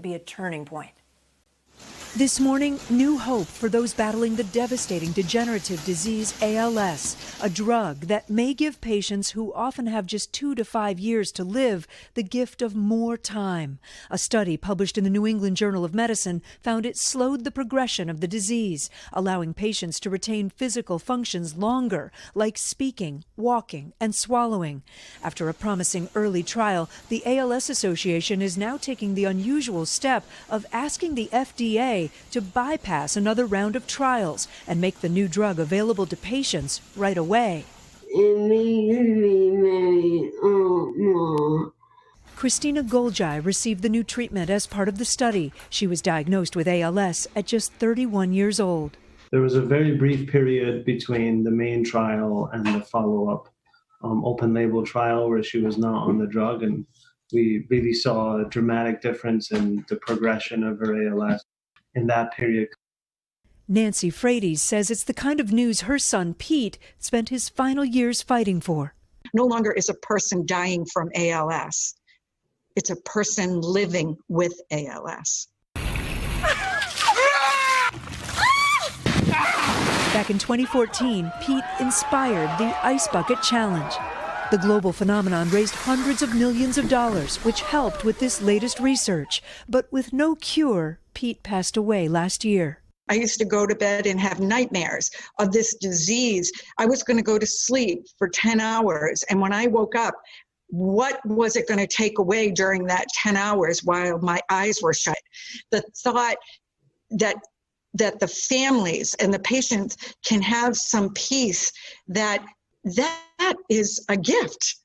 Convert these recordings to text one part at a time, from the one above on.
be a turning point. This morning, new hope for those battling the devastating degenerative disease ALS, a drug that may give patients who often have just 2 to 5 years to live the gift of more time. A study published in the New England Journal of Medicine found it slowed the progression of the disease, allowing patients to retain physical functions longer, like speaking, walking, and swallowing. After a promising early trial, the ALS Association is now taking the unusual step of asking the FDA to bypass another round of trials and make the new drug available to patients right away. Christina Goljai received the new treatment as part of the study. She was diagnosed with ALS at just 31 years old. There was a very brief period between the main trial and the follow-up open label trial where she was not on the drug, and we really saw a dramatic difference in the progression of her ALS in that period. Nancy Frades says it's the kind of news her son Pete spent his final years fighting for. No longer is a person dying from ALS. It's a person living with ALS. Back in 2014, Pete inspired the Ice Bucket Challenge. The global phenomenon raised hundreds of millions of dollars, which helped with this latest research. But with no cure, Pete passed away last year. I used to go to bed and have nightmares of this disease. I was going to go to sleep for 10 hours. And when I woke up, what was it going to take away during that 10 hours while my eyes were shut? The thought that the families and the patients can have some peace, that is a gift.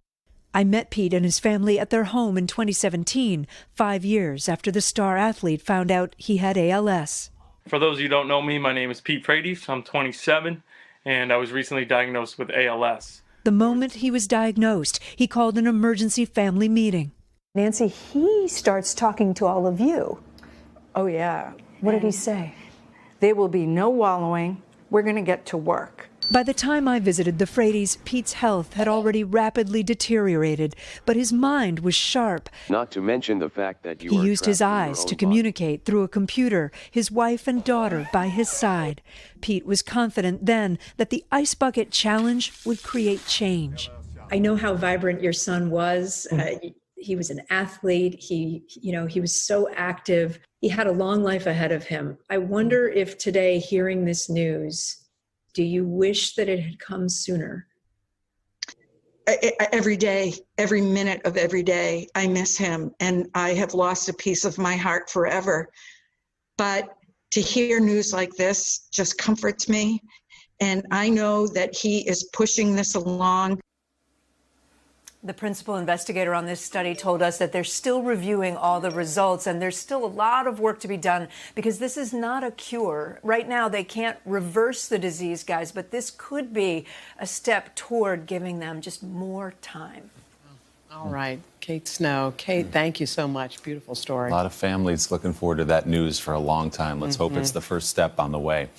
I met Pete and his family at their home in 2017, 5 years after the star athlete found out he had ALS. For those of you who don't know me, my name is Pete Frades. I'm 27, and I was recently diagnosed with ALS. The moment he was diagnosed, he called an emergency family meeting. Nancy, he starts talking to all of you. Oh, yeah. What did he say? There will be no wallowing. We're going to get to work. By the time I visited the Frades, Pete's health had already rapidly deteriorated, but his mind was sharp. Not to mention the fact that he used his eyes to communicate through a computer, his wife and daughter by his side. Pete was confident then that the Ice Bucket Challenge would create change. I know how vibrant your son was. He was an athlete. He was so active. He had a long life ahead of him. I wonder if today, hearing this news, do you wish that it had come sooner? Every day, every minute of every day, I miss him, and I have lost a piece of my heart forever. But to hear news like this just comforts me, and I know that he is pushing this along. The principal investigator on this study told us that they're still reviewing all the results, and there's still a lot of work to be done because this is not a cure. Right now, they can't reverse the disease, guys, but this could be a step toward giving them just more time. All right, Kate Snow. Kate, thank you so much. Beautiful story. A lot of families looking forward to that news for a long time. Let's hope it's the first step on the way.